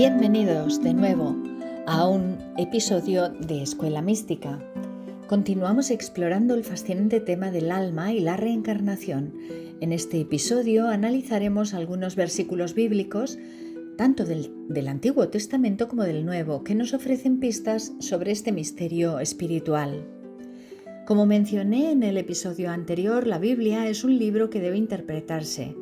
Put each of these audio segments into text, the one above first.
Bienvenidos de nuevo a un episodio de Escuela Mística. Continuamos explorando el fascinante tema del alma y la reencarnación. En este episodio analizaremos algunos versículos bíblicos, tanto del Antiguo Testamento como del Nuevo, que nos ofrecen pistas sobre este misterio espiritual. Como mencioné en el episodio anterior, la Biblia es un libro que debe interpretarse.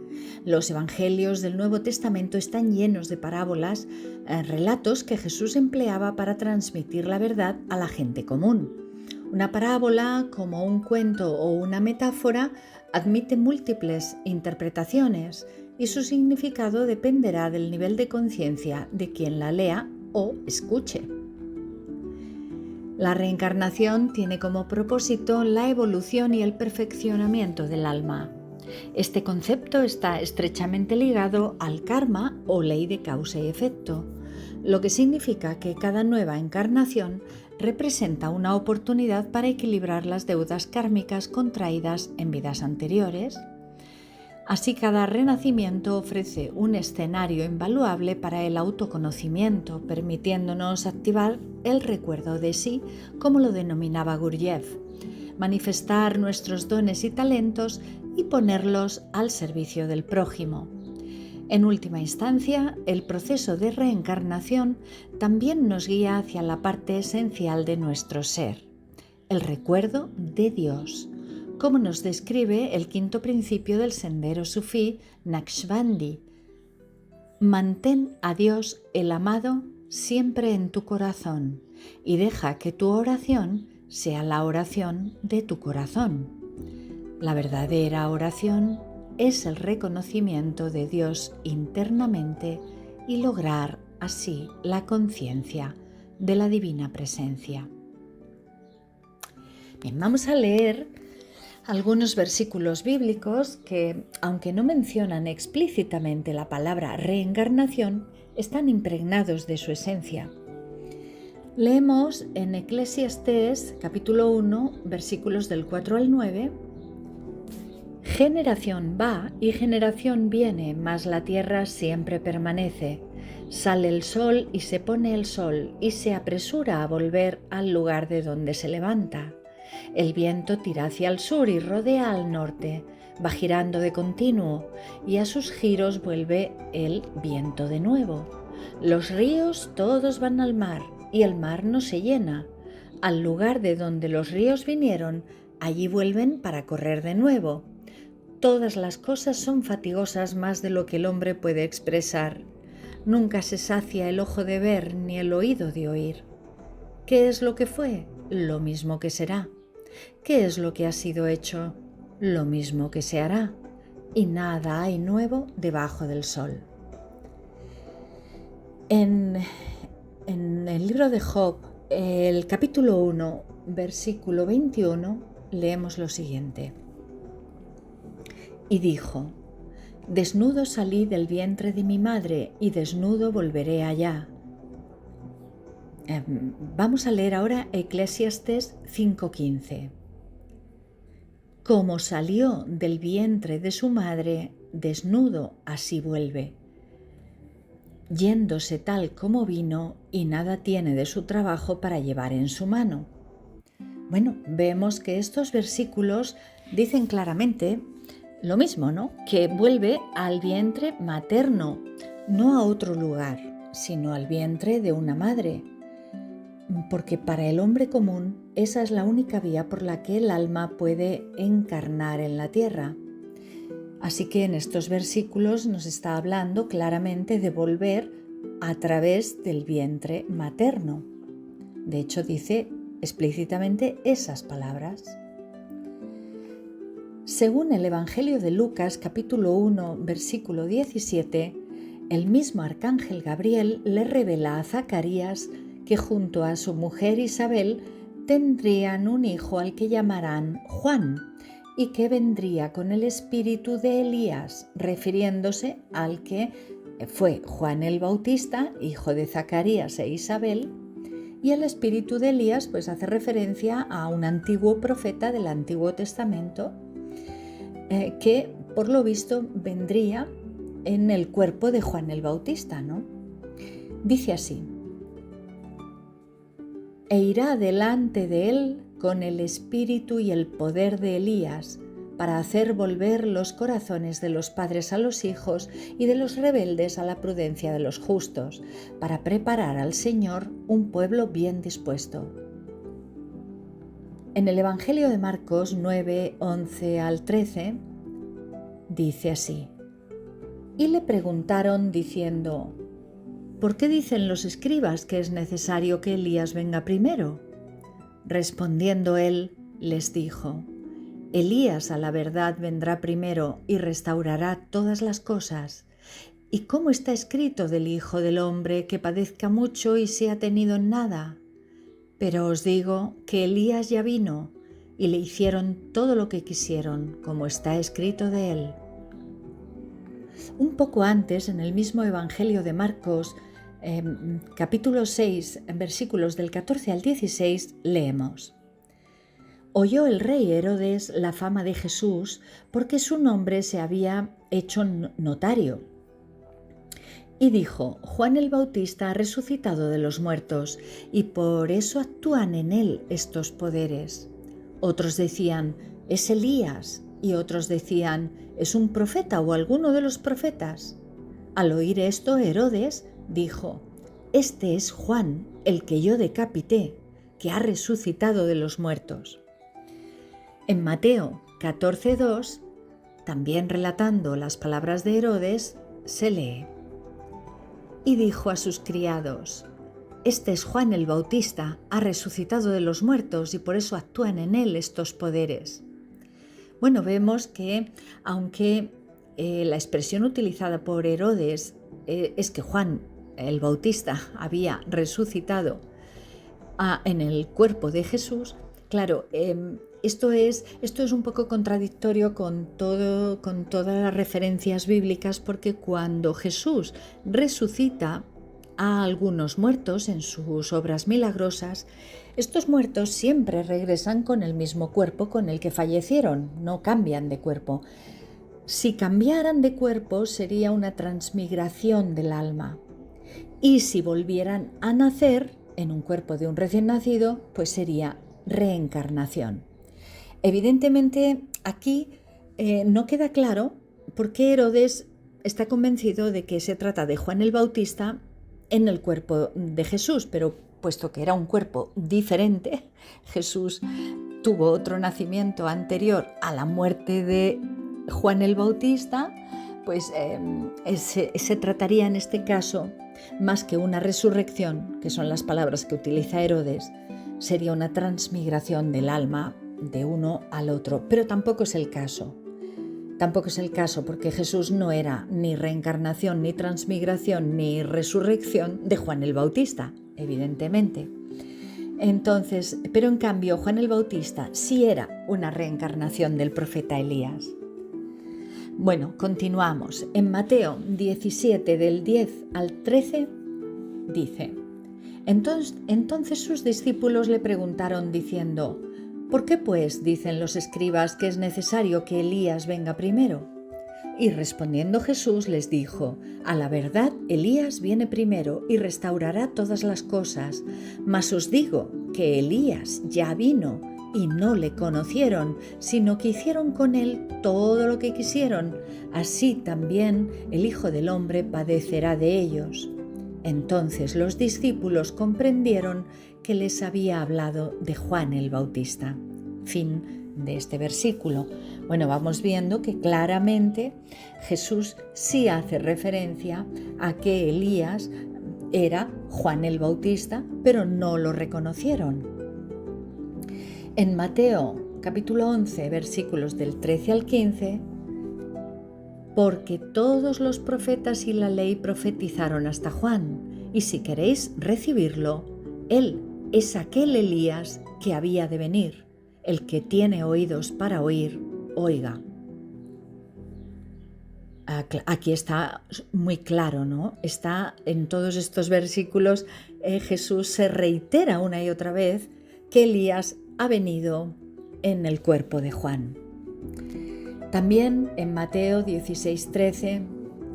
Los evangelios del Nuevo Testamento están llenos de parábolas, relatos que Jesús empleaba para transmitir la verdad a la gente común. Una parábola, como un cuento o una metáfora, admite múltiples interpretaciones y su significado dependerá del nivel de conciencia de quien la lea o escuche. La reencarnación tiene como propósito la evolución y el perfeccionamiento del alma. Este concepto está estrechamente ligado al karma o ley de causa y efecto, lo que significa que cada nueva encarnación representa una oportunidad para equilibrar las deudas kármicas contraídas en vidas anteriores. Así, cada renacimiento ofrece un escenario invaluable para el autoconocimiento, permitiéndonos activar el recuerdo de sí, como lo denominaba Gurdjieff, manifestar nuestros dones y talentos y ponerlos al servicio del prójimo. En última instancia, el proceso de reencarnación también nos guía hacia la parte esencial de nuestro ser, el recuerdo de Dios, como nos describe el quinto principio del sendero sufí Naqshbandi. Mantén a Dios el amado siempre en tu corazón y deja que tu oración sea la oración de tu corazón. La verdadera oración es el reconocimiento de Dios internamente y lograr así la conciencia de la divina presencia. Bien, vamos a leer algunos versículos bíblicos que, aunque no mencionan explícitamente la palabra reencarnación, están impregnados de su esencia. Leemos en Eclesiastés capítulo 1, versículos del 4 al 9. Generación va y generación viene, mas la tierra siempre permanece. Sale el sol y se pone el sol, y se apresura a volver al lugar de donde se levanta. El viento tira hacia el sur y rodea al norte, va girando de continuo, y a sus giros vuelve el viento de nuevo. Los ríos todos van al mar, y el mar no se llena. Al lugar de donde los ríos vinieron, allí vuelven para correr de nuevo. Todas las cosas son fatigosas más de lo que el hombre puede expresar. Nunca se sacia el ojo de ver ni el oído de oír. ¿Qué es lo que fue? Lo mismo que será. ¿Qué es lo que ha sido hecho? Lo mismo que se hará. Y nada hay nuevo debajo del sol. En el libro de Job, el capítulo 1, versículo 21, leemos lo siguiente. Y dijo: desnudo salí del vientre de mi madre y desnudo volveré allá. Vamos a leer ahora Eclesiastés 5:15. Como salió del vientre de su madre, desnudo así vuelve, yéndose tal como vino, y nada tiene de su trabajo para llevar en su mano. Bueno, vemos que estos versículos dicen claramente lo mismo, ¿no? Que vuelve al vientre materno, no a otro lugar, sino al vientre de una madre. Porque para el hombre común esa es la única vía por la que el alma puede encarnar en la tierra. Así que en estos versículos nos está hablando claramente de volver a través del vientre materno. De hecho, dice explícitamente esas palabras. Según el Evangelio de Lucas, capítulo 1, versículo 17, el mismo arcángel Gabriel le revela a Zacarías que junto a su mujer Isabel tendrían un hijo al que llamarán Juan, y que vendría con el espíritu de Elías, refiriéndose al que fue Juan el Bautista, hijo de Zacarías e Isabel, y el espíritu de Elías pues hace referencia a un antiguo profeta del Antiguo Testamento que por lo visto vendría en el cuerpo de Juan el Bautista, ¿no? Dice así: e irá delante de él con el espíritu y el poder de Elías, para hacer volver los corazones de los padres a los hijos y de los rebeldes a la prudencia de los justos, para preparar al Señor un pueblo bien dispuesto. En el Evangelio de Marcos 9, 11 al 13, dice así: y le preguntaron diciendo: ¿por qué dicen los escribas que es necesario que Elías venga primero? Respondiendo él, les dijo: Elías a la verdad vendrá primero y restaurará todas las cosas. ¿Y cómo está escrito del Hijo del Hombre que padezca mucho y sea tenido en nada? Pero os digo que Elías ya vino y le hicieron todo lo que quisieron, como está escrito de él. Un poco antes, en el mismo Evangelio de Marcos, capítulo 6, versículos del 14 al 16, leemos: oyó el rey Herodes la fama de Jesús porque su nombre se había hecho notario. Y dijo: Juan el Bautista ha resucitado de los muertos y por eso actúan en él estos poderes. Otros decían: es Elías, y otros decían: es un profeta o alguno de los profetas. Al oír esto, Herodes dijo: este es Juan, el que yo decapité, que ha resucitado de los muertos. En Mateo 14:2, también relatando las palabras de Herodes, se lee: y dijo a sus criados: este es Juan el Bautista, ha resucitado de los muertos y por eso actúan en él estos poderes. Bueno, vemos que aunque la expresión utilizada por Herodes es que Juan el Bautista había resucitado en el cuerpo de Jesús, claro, esto es un poco contradictorio con todas las referencias bíblicas, porque cuando Jesús resucita a algunos muertos en sus obras milagrosas, estos muertos siempre regresan con el mismo cuerpo con el que fallecieron, no cambian de cuerpo. Si cambiaran de cuerpo sería una transmigración del alma, y si volvieran a nacer en un cuerpo de un recién nacido, pues sería reencarnación. Evidentemente aquí no queda claro por qué Herodes está convencido de que se trata de Juan el Bautista en el cuerpo de Jesús, pero puesto que era un cuerpo diferente, Jesús tuvo otro nacimiento anterior a la muerte de Juan el Bautista, pues se trataría en este caso, más que una resurrección, que son las palabras que utiliza Herodes, sería una transmigración del alma de uno al otro, pero tampoco es el caso. Tampoco es el caso, porque Jesús no era ni reencarnación, ni transmigración, ni resurrección de Juan el Bautista, evidentemente. Entonces, pero en cambio Juan el Bautista sí era una reencarnación del profeta Elías. Bueno, continuamos. En Mateo 17, del 10 al 13, dice: Entonces sus discípulos le preguntaron diciendo: ¿por qué pues dicen los escribas que es necesario que Elías venga primero? Y respondiendo Jesús les dijo: a la verdad, Elías viene primero y restaurará todas las cosas, mas os digo que Elías ya vino y no le conocieron, sino que hicieron con él todo lo que quisieron. Así también el Hijo del Hombre padecerá de ellos. Entonces los discípulos comprendieron que les había hablado de Juan el Bautista. Fin de este versículo. Bueno, vamos viendo que claramente Jesús sí hace referencia a que Elías era Juan el Bautista, pero no lo reconocieron. En Mateo capítulo 11, versículos del 13 al 15, porque todos los profetas y la ley profetizaron hasta Juan, y si queréis recibirlo, él es aquel Elías que había de venir. El que tiene oídos para oír, oiga. Aquí está muy claro, ¿no? Está en todos estos versículos, Jesús se reitera una y otra vez que Elías ha venido en el cuerpo de Juan. También en Mateo 16:13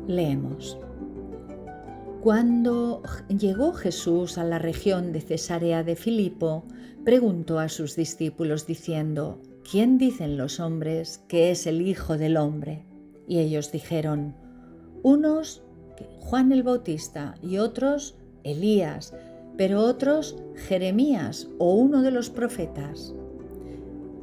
leemos: Cuando llegó Jesús a la región de Cesarea de Filipo, preguntó a sus discípulos diciendo: ¿Quién dicen los hombres que es el Hijo del Hombre? Y ellos dijeron: unos Juan el Bautista y otros Elías, pero otros Jeremías o uno de los profetas.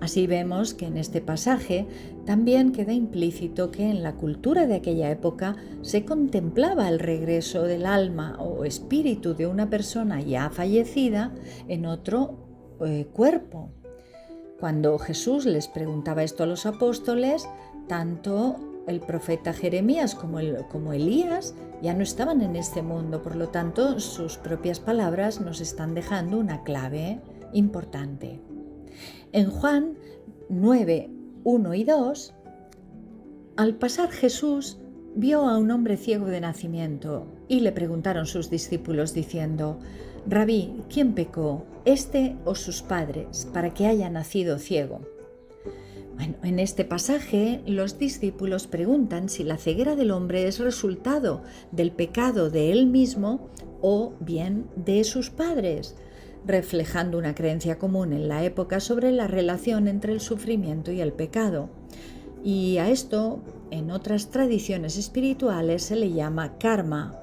Así vemos que en este pasaje también queda implícito que en la cultura de aquella época se contemplaba el regreso del alma o espíritu de una persona ya fallecida en otro cuerpo. Cuando Jesús les preguntaba esto a los apóstoles, tanto el profeta Jeremías como Elías ya no estaban en este mundo, por lo tanto sus propias palabras nos están dejando una clave importante. En Juan 9, 1 y 2, al pasar Jesús vio a un hombre ciego de nacimiento y le preguntaron sus discípulos diciendo: Rabí, ¿quién pecó, este o sus padres, para que haya nacido ciego? Bueno, en este pasaje los discípulos preguntan si la ceguera del hombre es resultado del pecado de él mismo o bien de sus padres, reflejando una creencia común en la época sobre la relación entre el sufrimiento y el pecado. Y a esto, en otras tradiciones espirituales, se le llama karma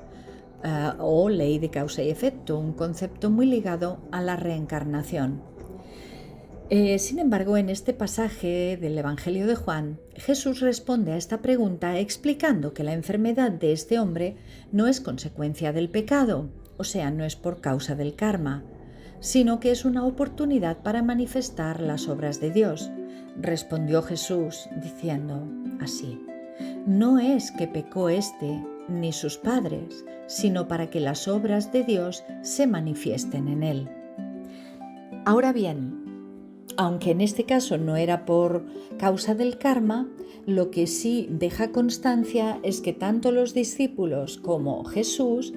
o ley de causa y efecto, un concepto muy ligado a la reencarnación. Sin embargo, en este pasaje del Evangelio de Juan, Jesús responde a esta pregunta explicando que la enfermedad de este hombre no es consecuencia del pecado, o sea, no es por causa del karma, sino que es una oportunidad para manifestar las obras de Dios. Respondió Jesús diciendo así: no es que pecó éste ni sus padres, sino para que las obras de Dios se manifiesten en él. Ahora bien, aunque en este caso no era por causa del karma, lo que sí deja constancia es que tanto los discípulos como Jesús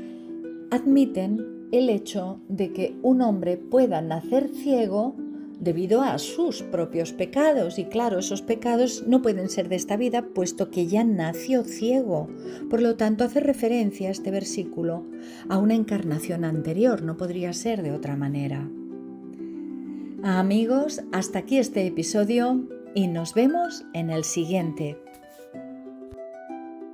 admiten el hecho de que un hombre pueda nacer ciego debido a sus propios pecados. Y claro, esos pecados no pueden ser de esta vida, puesto que ya nació ciego. Por lo tanto, hace referencia a este versículo a una encarnación anterior, no podría ser de otra manera. Amigos, hasta aquí este episodio y nos vemos en el siguiente.